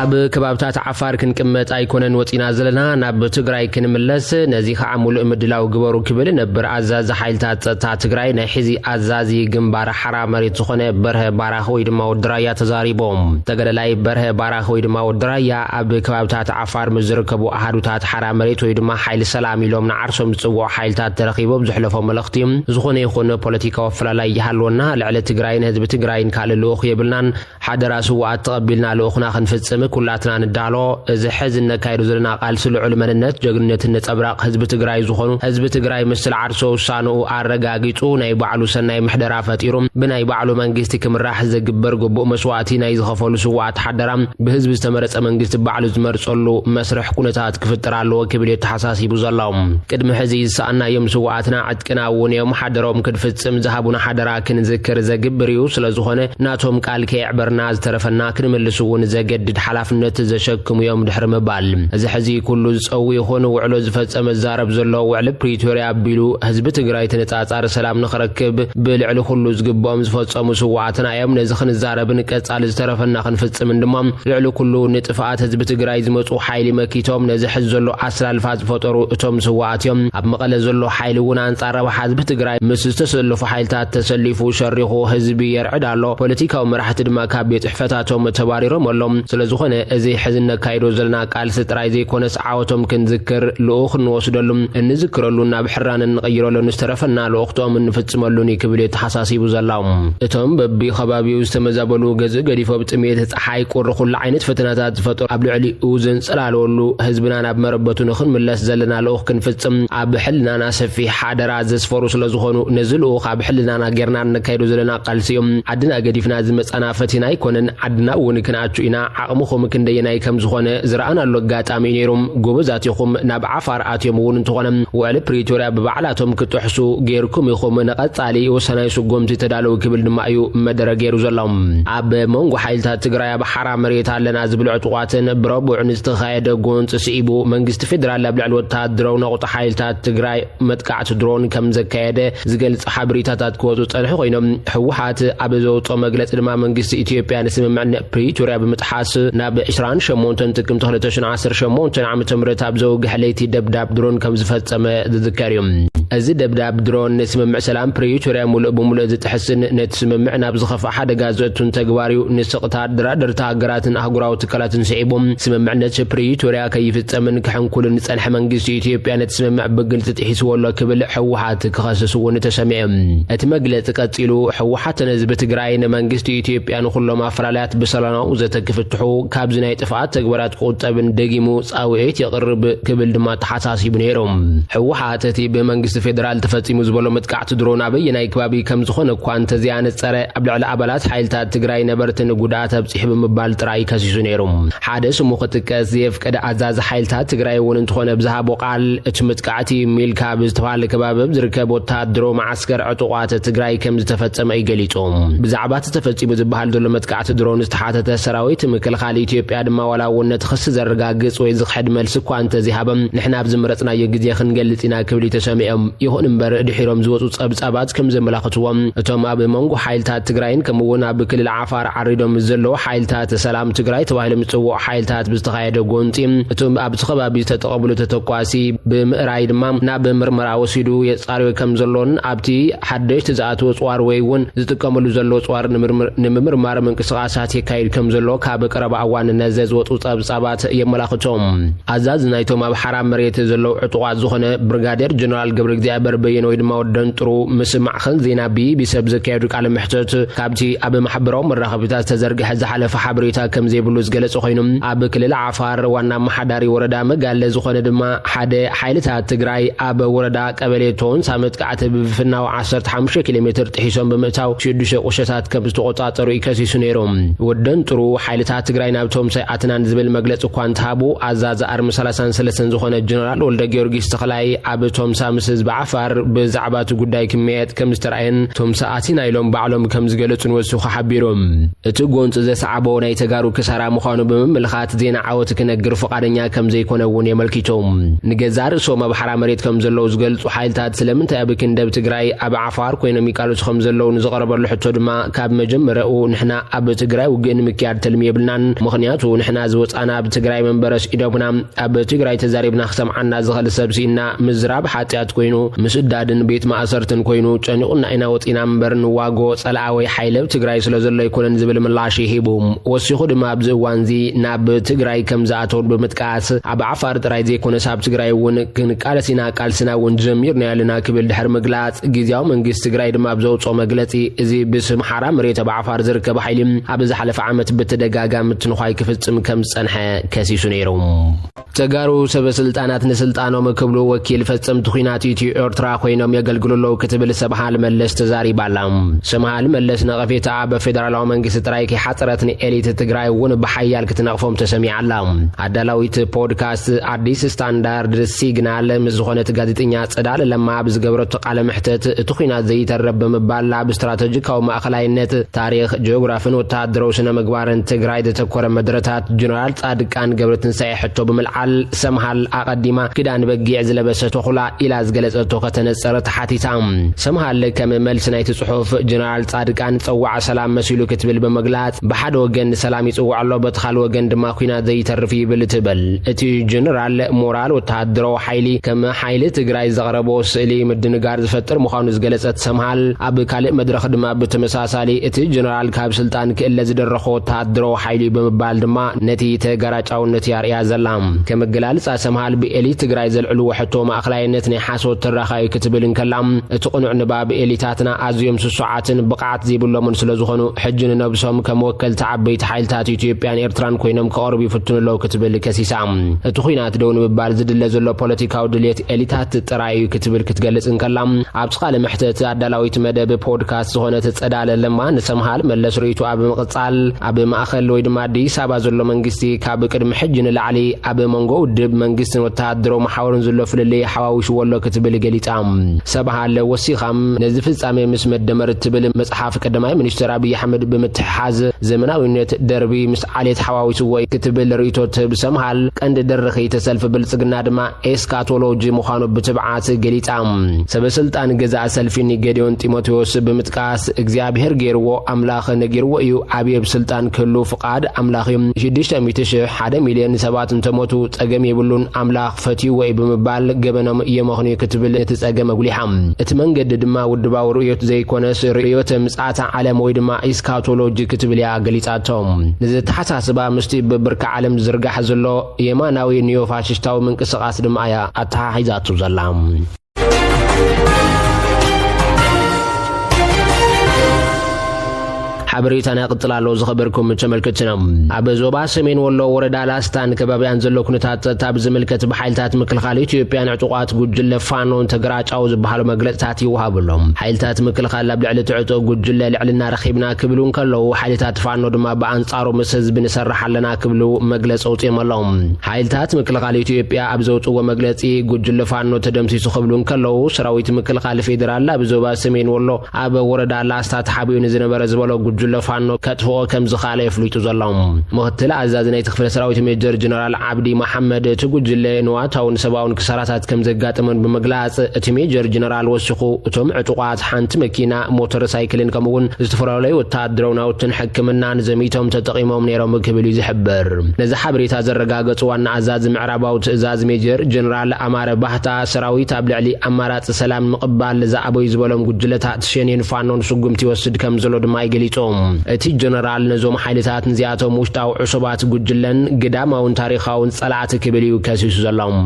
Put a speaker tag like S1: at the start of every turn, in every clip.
S1: ኣብ ከባብታት ዓፋር ክንቅመጥ ኣይኮነን ወፂና ዘለና ናብ ትግራይ ክንምለስ ነዚ ከዓሙሉ ምድላው ግበሩ ክብል ነበር ኣዛዚ ሓይልታት ጸጥታ ትግራይ ናይ ሕዚ ኣዛዚ ግንባር ሓራ መሬት ዝኾነ በርሀ ባራኽ ወይ ድማ ወድራያ ተዛሪቦም ተገደላይ በርሀ ባራኽ ወይ ድማ ወድራያ ኣብ ከባብታት ዓፋር ምዝርከቡ ኣሃዱታት ሓራ መሬት ወይ ድማ ሓይሊ ሰላም ኢሎም ንዓርሶም ዝጽውዑ ሓይልታት ተረኺቦም ዝሕለፎም መልእኽቲ ዝኾነ ይኹን ፖለቲካዊ ኣፈላላይ ይሃልወና ልዕሊ ትግራይን ህዝቢ ትግራይን ካልእ ልኡኽ የብልናን ሓደራ ስዋኣት ተቐቢልና ልኡኽና ክንፍጽም كلاتنا ندالو إذا حزن كايرو زلنا قال سلوع المننت جغنيت النتبراق حزب تግራይ ዝኾኑ حزب تግራይ ምስል ዓርሶ ውሳነኡ አረጋጊጡ ናይ ባዕሉ ሰናይ ምሕደራ ፈጢሮም ብናይ ባዕሉ መንግስቲ ክምራሕ ዝግበር ግቡእ መስዋዕቲ ናይ ዝኸፈሉ ስዋዕት ሓደራም ብህዝብ ዝተመረጸ መንግስቲ ባዕሉ ዝመርጸሉ መስርሕ ኩነታት ክፍጥር ኣለዎ ክብል የተሓሳሲቡ ዘላው ቅድሚ ሕዚ ሰኣናዮም ስዋዕትና ዕጥቅና እውን እዮም ሓደሮም ክድፍጽም ዝሃቡና ሓደራ ክንዝክር ዘግብር እዩ ስለዝኾነ ናቶም ቃል ከይዕበርና ዝተረፈና ክንምልሱውን ዘገድድ ሓላፍነት ዘሸክሙ እዮም ድሕሪ ምባል እዚ ሕዚ ኩሉ ዝጸው ይኹን ውዕሎ ዝፈጸመ ዛረብ ዘሎ ውዕሊ ፕሪቶሪያ ቢሉ ህዝቢ ትግራይ ተነጻጻሪ ሰላም ንኽረክብ ብልዕሊ ኩሉ ዝግብኦም ዝፈጸሙ ስዋዕትና እዮም ነዚ ክንዛረብን ቀጻሊ ዝተረፈና ክንፍጽም ድማ ልዕሊ ኩሉ ንጥፋኣት ህዝቢ ትግራይ ዝመጹ ሓይሊ መኪቶም ነዚ ሕዚ ዘሎ ኣስላልፋት ዝፈጠሩ እቶም ስዋዕት እዮም ኣብ መቐለ ዘሎ ሓይሊ እውን አንጻር ረብሓ ህዝቢ ትግራይ ምስ ዝተሰለፉ ሓይልታት ተሰሊፉ ሸሪኹ ህዝቢ የርዕድ ኣሎ ፖለቲካዊ መራሕቲ ድማ ካብ ቤት ሕፈታቶም ተባሪሮም ኣሎም ስለዝኾነ እዚ ሕዝነ ካይዶ ዘለና ቃልሲ ጥራይ ዘይኮነ ሰዓወቶም ክንዝክር ልኡኽ ንወስደሉም እንዝክረሉና ብሕራን እንቀይረሉን ዝተረፈና ልኡኽቶም እንፍጽመሉን ክብል የተሓሳሲቡ ዘላው እቶም በቢ ከባቢው ዝተመዛበሉ ገዝ ገዲፎ ብጥሜት ፀሓይ ቁር ኩሉ ዓይነት ፈተናታት ዝፈጥሩ ኣብ ልዕሊኡ ዘንጸላልወሉ ህዝብና ናብ መረበቱ ንኽንምለስ ዘለና ልኡኽ ክንፍጽም ኣብ ሕልናና ሰፊሕ ሓደራ ዘስፈሩ ስለዝኾኑ ነዚ ልኡኽ ኣብ ሕልናና ጌርና ንካይዶ ዘለና ቃልሲዮም ዓድና ገዲፍና ዝመጻና ፈቲና ኣይኮነን ዓድና እውን ክንኣቹ ኢና ዓቕምኹም ክንደየናይ ከም ዝኾነ ዝረኣናሉ ኣጋጣሚ ነይሮም ጎበዛት ይኹም ናብ ዓፋር ኣትዮም እውን እንትኾነ ውዕሊ ፕሪቶሪያ ብባዕላቶም ክትሕሱ ጌርኩም ይኹም ንቐጻሊ ወሰናይ ስጎምቲ ተዳለው ክብል ድማ እዩ መደረ ገይሩ ዘላው ኣብ መንጎ ሓይልታት ትግራይ ኣብ ሓራ መሬት ኣለና ዝብል ዕጡቓትን ብረቡዕ ንዝተኻየደ ጎንፂ ስኢቡ መንግስቲ ፌደራል ኣብ ልዕሊ ወተሃደራዊ ነቑጣ ሓይልታት ትግራይ መጥቃዕቲ ድሮን ከም ዘካየደ ዝገልጽ ሓበሬታታት ክወፁ ጸንሑ ኮይኖም ሕወሓት ኣብ ዘውፅኦ መግለጺ ድማ መንግስቲ ኢትዮጵያ ንስምምዕነት ፕሪቶሪያ ብምጥሓስ ናብ 28 ጥቅምት 2018 ዓመተ ምህረት ኣብ ዘውግሕ ለይቲ ደብዳብ ድሮን ከም ዝፈጸመ ዝዝከር እዩ እዚ ደብዳብ ድሮን ንስምምዕ ሰላም ፕሪቶሪያ ሙሉእ ብሙሉእ ዝጥሕስን ነቲ ስምምዕ ናብ ዝኸፍአ ሓደጋ ዘእቱን ተግባሪኡ ንስቕታት ድራደርቲ ሃገራትን ኣህጉራዊ ትካላትን ስዒቦም ስምምዕነት ፕሪቶሪያ ከይፍጸምን ክሕንኩልን ጸንሐ መንግስቲ ኢትዮጵያ ነቲ ስምምዕ ብግልጽ ጥሒስወሎ ክብል ሕወሓት ክኸስስ እውን ተሰሚዑ እቲ መግለጺ ቀጺሉ ሕወሓት ህዝቢ ትግራይ ንመንግስቲ ኢትዮጵያ ንኹሎም ኣፈላልያት ብሰላማዊ ዘተክፍትሑ ካብዚ ናይ ጥፋኣት ተግባራት ቁጠብን ደጊሙ ጻውዒት የቕርብ ክብል ድማ ተሓሳሲቡ ነይሮም ሕወሓት እቲ ብመንግስቲ ፌደራል ተፈጺሙ ዝበሎ መጥቃዕቲ ድሮን ኣበይ ናይ ከባቢ ከም ዝኾነ እኳ እንተዝያነጸረ ኣብ ልዕሊ ኣባላት ሓይልታት ትግራይ ነበርትን ጉዳት ኣብጽሕ ብምባል ጥራይ ከሲሱ ነይሮም ሓደ ስሙ ክጥቀስ ዘየፍቀደ ኣዛዚ ሓይልታት ትግራይ እውን እንትኾነ ብዝሃቦ ቃል እቲ መጥቃዕቲ ሚልካ ብዝተባሃለ ከባቢ ዝርከብ ወተሃደሮ ማዓስከር ዕጡቓት ትግራይ ከም ዝተፈጸመ ይገሊጾም ብዛዕባ ተፈጺሙ ዝበሃል ዘሎ መጥቃዕቲ ድሮን ዝተሓተተ ሰራዊት ምክልኻል ኢትዮጵያ ድማ ዋላ ወነት ክስ ዘረጋግጽ ወይ ዝኽሕድ መልሲ እኳ እንተዝሃበም ንሕና ብዝመረጽናዮ ግዜ ክንገልጽ ኢና ክብል ተሰሚዖም ይኹን እምበር ድሒሮም ዝወፁ ጸብጻባት ከም ዘመላኽትዎም እቶም ኣብ መንጎ ሓይልታት ትግራይን ከምኡውን ኣብ ክልል ዓፋር ዓሪዶም ዘለዉ ሓይልታት ሰላም ትግራይ ተባሂሎም ዝጽውዑ ሓይልታት ብዝተኻየደ ጎንፂ እቶም ኣብቲ ከባቢ ዝተጠቐብሉ ተተኳሲ ብምእራይ ድማ ናብ ምርመራ ወሲዱ የጻርዩ ከም ዘሎን ኣብቲ ሓደሽቲ ዝኣተወ ጽዋር ወይ እውን ዝጥቀመሉ ዘሎ ጽዋር ንምርማር ምንቅስቓሳት የካይድ ከም ዘሎ ካብ ቀረባ እዋን ነዚ ዝወፁ ጸብጻባት የመላኽቶም ኣዛዝ ናይቶም ኣብ ሓራ መሬት ዘለዉ ዕጡቓት ዝኾነ ብርጋዴር ጀነራል ገብረ እግዚአብሔር በየነ ወይ ድማ ወደን ጥሩ ምስ ማዕኸን ዜና ቢቢሲ ዘካየዱ ቃለ መሕተት ካብቲ ኣብ ማሕበራዊ መራኸቢታት ተዘርግሐ ዝሓለፈ ሓበሬታ ከም ዘይብሉ ዝገለጸ ኮይኑ ኣብ ክልል ዓፋር ዋና መሓዳሪ ወረዳ መጋለ ዝኾነ ድማ ሓደ ሓይልታት ትግራይ ኣብ ወረዳ ቀበሌ ቶንሳ መጥቃዕቲ ብፍናው 15 ኪሎ ሜትር ጥሒሶም ብምእታው 6 ቁሸታት ከም ዝተቆጻጸሩ ይከሲሱ ነይሮም ወደን ጥሩ ሓይልታት ትግራይ ናብ ቶምሳ ኣትናን ዝብል መግለጺ እኳ እንትሃቡ ኣዛዝ ኣርሚ 33 ዝኾነ ጀነራል ወልደ ጊዮርጊስ ተኽላይ ኣብ ቶምሳ ምስ ህዝብ ዓፋር ብዛዕባቱ ጉዳይ ክመያት ከም ዝተራየን ቶም ሰዓቲና ኢሎም ባዕሎም ከም ዝገለጹን ወስኹ ሓቢሮም እቲ ጎንጽ ዘሰዓቦ ናይ ተጋሩ ክሳራ ምዃኑ ብምምልኻት ዜና ዓወት ክነግር ፈቃደኛ ከም ዘይኮነውን የመልኪቶም ንገዛ ርእሶም ኣብ ሓራ መሬት ከም ዘለዉ ዝገልጹ ሓይልታት ስለምንታይ ኣብ ክንደብ ትግራይ ኣብ ዓፋር ኮይኖም ይቃልሱ ከም ዘለዉ ንዝቐረበሉ ሕቶ ድማ ካብ መጀመርኡ ንሕና ኣብ ትግራይ ውግእ ንምክያድ ተልሚ የብልናን ምኽንያቱ ንሕና ዝወፃና ኣብ ትግራይ መንበረስ ኢዶምና ኣብ ትግራይ ተዛሪብና ክሰምዓና ዝኽእል ሰብ ሲኢና ምዝራብ ሓጢያት ኮይኑ ምስዳድን ቤት ማእሰርትን ኮይኑ ጨኒቑና ኢና ወፂና እምበር ንዋጎ ጸልዓ ወይ ሓይል ኣብ ትግራይ ስለ ዘሎ ይኮነን ዝብል ምላሽ ሂቡ ወሲኹ ድማ ኣብዚ እዋን እዚ ናብ ትግራይ ከም ዝኣተውን ብምጥቃስ ኣብ ዓፋር ጥራይ ዘይኮነስ ኣብ ትግራይ እውን ክንቃለሲና ቃልስና እውን ጀሚርና ያለና ክብል ድሕሪ ምግላጽ ጊዜያዊ መንግስቲ ትግራይ ድማ ብዘውፅኦ መግለጺ እዚ ብስም ሓራ መሬት ኣብ ዓፋር ዝርከብ ሓይሊ ኣብ ዝሓለፈ ዓመት ብተደጋጋሚ ትንኳይ ክፍጽም ከም ዝጸንሐ ከሲሱ ነይሮም ተጋሩ ሰበስልጣናት ንስልጣኖም ክብሉ ወኪል ፈጸምቲ ኩናት ኢትዮ ኤርትራ ኮይኖም የገልግሉለው ክትብል ሰብሃል መለስ ተዛሪባላ ሰምሃል መለስ ነቐፌታ በፌደራላዊ መንግስቲ ጥራይ ከሓጽረት ንኤሊት ትግራይ እውን በሓያል ክትነቕፎም ተሰሚዓላ ኣዳላዊት ፖድካስት አዲስ ስታንዳርድ ሲግናል ምዝኾነት ጋዜጠኛ ጸዳለ ለማ ብዝገብረቱ ቃለ ምሕተት እቲ ኩናት ዘይተረብ ብምባል ኣብ ስትራቴጂካዊ ማእኸላይነት ታሪክ ጂኦግራፊን ወተሃደራዊ ስነ ምግባርን ትግራይ ዘተኮረ መድረታት ጀነራል ጻድቃን ገብረትንሳኤ ሕቶ ብምልዓል ሰምሃል ኣቀዲማ ክዳን በጊዕ ዝለበሰት ተኹላ ኢላ ዝገለጸቶ ከተነጸረት ሓቲታ ሰምሃል ከም መልስ ናይቲ ጽሑፍ ጀነራል ጻድቃን ጸዋዕ ሰላም መሲሉ ክትብል በመግላጽ በሓደ ወገን ሰላም ይጽዋዕ ኣሎ በተኻል ወገን ድማ ኩናት ዘይተርፍ ይብል ትብል እቲ ጀነራል ሞራል ወተሃደራዊ ሓይሊ ከም ሓይሊ ትግራይ ዘቕረቦ ስእሊ ምድንጋር ዝፈጥር ምዃኑ ዝገለጸት ሰምሃል ኣብ ካልእ መድረኽ ድማ ብተመሳሳሊ እቲ ጀነራል ካብ ስልጣን ክእለ ዝደረኾ ወተሃደራዊ ሓይሊ ብምባል ድማ ነቲ ተጋራጫውነት ያርያ ዘላ ከመገላልጻ ሰምሃል ብኤሊት ትግራይ ዘልዕሉ ወሕቶ ማእኸላይነት ናይ ሓሶት ተራኻይ ክትብል እንከላ እቲ ቁኑዕ ንባብ ኤሊታትና ኣዝዮም ስሱዓትን ብቕዓት ዘይብሎምን ስለ ዝኾኑ ሕጂ ንነብሶም ከም ወከልቲ ዓበይቲ ሓይልታት ኢትዮጵያን ኤርትራን ኮይኖም ከቕርቡ ይፍትኑለው ክትብል ከሲሳ እቲ ኩናት ደው ንምባል ዝድለ ዘሎ ፖለቲካዊ ድሌት ኤሊታት ጥራይ ክትብል ክትገልጽ እንከላ ኣብ ቃለ ምሕተት ኣዳላዊት መደብ ፖድካስት ዝኾነት ጸዳለ ለማ ንሰምሃል መለስ ርእይቱ ኣብ ምቕጻል ኣብ ማእኸል ወይ ድማ አዲስ ኣበባ ዘሎ መንግስቲ ካብ ቅድሚ ሕጂ ንላዕሊ ኣብ መንጎ ውድብ መንግስትን ወተሃደራዊ ማሕበርን ዘሎ ፍልልይ ሓዋዊሽ ወሎ ክትብል ገሊጻ ሰብሃል ወሲኻም ነዚ ፍጻሜ ምስ መደመር ትብል መጽሓፍ ቀዳማይ ሚኒስትር አብይ አሕመድ ብምትሓዝ ዘመናዊነት ደርቢ ምስ ዓሌት ሓዋዊሽ ወይ ክትብል ርእይቶ ትብ ሰምሃል ቀንዲ ደርኺ ተሰልፍ ብልጽግና ድማ ኤስካቶሎጂ ምዃኑ ብትብዓት ገሊጻ ሰበስልጣን ገዛእ ሰልፊኒ ጌዲዮን ጢሞቴዎስ ብምጥቃስ እግዚአብሔር ገይርዎ ኣምላኽ ነጊርዎ እዩ ኣብየብ ስልጣን ክህሉ ፍቃድ ኣምላኽ 600,000 ሚልዮን ሰባት እንተሞቱ ጸገም የብሉን ኣምላኽ ፈትዩ ወይ ብምባል ገበኖም የመኽኑ ክትብል እቲ ጸገም ኣጉሊሓ እቲ መንገዲ ድማ ውድባዊ ርእዮት ዘይኮነስ ርእዮት ምጽኣታ ዓለም ወይ ድማ ኤስካቶሎጂ ክትብል ያ ገሊጻቶም ንዝተሓሳስባ ምስቲ ብብርካ ዓለም ዝርጋሕ ዘሎ የማናዊ ኒዮፋሽስታዊ ምንቅስቓስ ድማ እያ ኣተሓሒዛቱ ዘላ حبريتان يقتلالو زخبركم تملكتنا ابزوبا سمين ولو وردا لاستان كبابيان زلو كنتات تاب زملكت بحيلتات مكلخال ኢትዮጵያን ዕጡቋት ጉጅለ ፋኖን ተግራጫው ዝበሃሉ መግለጽታት ይወሃብሎም ሓይልታት መክልኻል ለብልዕል ትዕጦ ጉጅለ ልዕልና ረኺብና ክብሉን ከለው ሓይልታት ፋኖ ድማ በአንጻሩ ምስ ህዝብ ንሰርሓለና ክብሉ መግለጽ ወጥየመሎም ሓይልታት መክልኻል ኢትዮጵያ ኣብዘውጥዎ መግለጺ ጉጅለ ፋኖ ተደምሲሱ ክብሉን ከለው ሰራዊት መክልኻል ፌደራል ኣብዞባ ሰሜን ወሎ ኣብ ወረዳ ላስታት ሓቢዩን ዝነበረ ዝበሎ ጉጅለ ፋኖ ከጥፎ ከም ዝኻለ ይፍሉጡ ዘሎም ምክትል አዛዝ ናይ ተኽፍለ ሰራዊት ሜጀር ጀነራል ዓብዲ መሐመድ ትጉጅለ ንዋታውን ሰባውን ክሰራታት ከም ዘጋጠመን በመግላጽ እቲ ሜጀር ጀነራል ወስኹ እቶም ዕጡቋት ሓንቲ መኪና ሞተር ሳይክልን ከምውን ዝተፈራለዩ ወታደራዊ ናውትን ሕክምናን ዘሚቶም ተጠቂሞም ነይሮም ክብል ይዝሕበር ነዚ ሓበሬታ ዘረጋገጹ ዋና አዛዝ ምዕራባዊ ትእዛዝ ሜጀር ጀነራል አማረ ባህታ ሰራዊት ኣብ ልዕሊ አማራጽ ሰላም ምቕባል ዘዓበዩ ዝበሎም ጉጅለታት ሸኔን ፋኖን ስጉምቲ ይወስድ ከም ዘሎ ድማ ይገልጾም እቲ ጀነራል ነዞም ሓይልታት ንዚኣቶም ውሽጣዊ ዕሱባት ጉጅለን ግዳማውን ታሪኻውን ጸላዕቲ ክብል እዩ ከሲሱ ዘሎም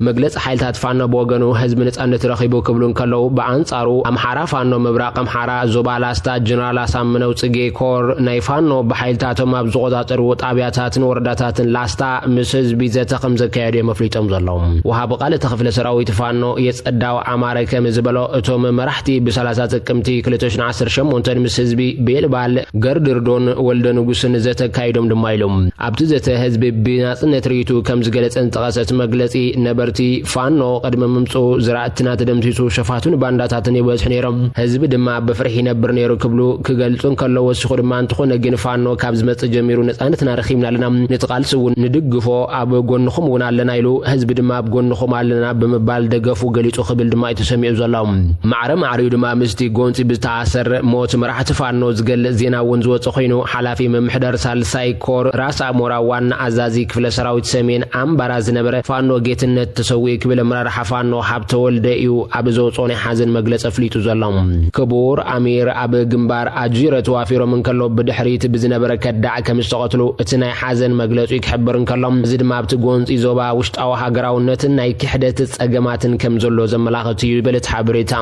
S1: መግለጽ ሓይልታት ፋኖ በወገኑ ህዝብ ነጻነት ረኺቡ ክብሉን ከለው በአንጻሩ አምሓራ ፋኖ ምብራቅ አምሓራ ዞባ ላስታ ጀነራል አሳምነው ጽጌ ኮር ናይ ፋኖ በሓይልታቶም ኣብ ዝቆጣጠሩ ጣብያታትን ወረዳታትን ላስታ ምስ ህዝቢ ዘተ ከም ዘካየዱ መፍሊጦም ዘሎም ወሃብ ቃል ተኽፍለ ሰራዊት ፋኖ የጸዳው አማረ ከም ዝበሎ እቶም መራሕቲ ብ30 ጥቅምቲ 2018 ምስ ህዝቢ ቤልባል ምክትል ገርድርዶን ወልደ ንጉስን ዘተካይዶም ድማ ኢሎም ኣብቲ ዘተ ህዝቢ ብናጽነት ሪቱ ከም ዝገለጸን ጠቐሰት መግለጺ ነበርቲ ፋኖ ቀድመ ምምጹ ዝራእትና ተደምሲሱ ሸፋቱን ባንዳታትን ይበጽሕ ነይሮም ህዝቢ ድማ በፍርሒ ነብር ነይሩ ክብሉ ክገልጹን ከለው ወስኹ ድማ እንትኾነ ግን ፋኖ ካብ ዝመጽ ጀሚሩ ነጻነትና ረኺብና ኣለና ንጥቃልስ እውን ንድግፎ ኣብ ጎንኹም እውን ኣለና ኢሉ ህዝቢ ድማ ኣብ ጎንኹም ኣለና ብምባል ደገፉ ገሊጹ ክብል ድማ ይተሰሚዑ ዘለው ማዕረ ማዕሪዩ ድማ ምስቲ ጎንፂ ብዝተኣሰር ሞት መራሕቲ ፋኖ ዝገልጽ ዜና እውን ዝወጽ ኮይኑ ሓላፊ መምሕደር ሳልሳይ ኮር ራስ ኣሞራ ዋና ኣዛዚ ክፍለ ሰራዊት ሰሜን ኣምባራ ዝነበረ ፋኖ ጌትነት ተሰዊዕ ክብል መራርሓ ፋኖ ሃብተ ወልደ እዩ ኣብ ዘውጾን ሓዘን መግለጽ ፍሊጡ ዘለው ክቡር ኣሚር ኣብ ግንባር ኣጅረ ተዋፊሮም እንከሎ ብድሕሪት ብዝነበረ ከዳዕ ከም ዝተቐትሉ እቲ ናይ ሓዘን መግለጹ ይክሕብር እንከሎ እዚ ድማ ኣብቲ ጎንፂ ዞባ ውሽጣዊ ሃገራውነትን ናይ ክሕደት ጸገማትን ከም ዘሎ ዘመላኽት እዩ ይብል ሓበሬታ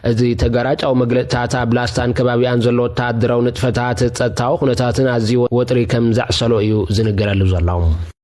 S1: እዚ ተጋራጫው መግለጽታት ኣብ ላስታን ከባቢያን ዘሎ ወታደራዊ ንጥፈታት ጸጥታዊ ኩነታትን ኣዝዩ ወጥሪ ከም ዘዕሰሎ እዩ ዝንገረሉ ዘለው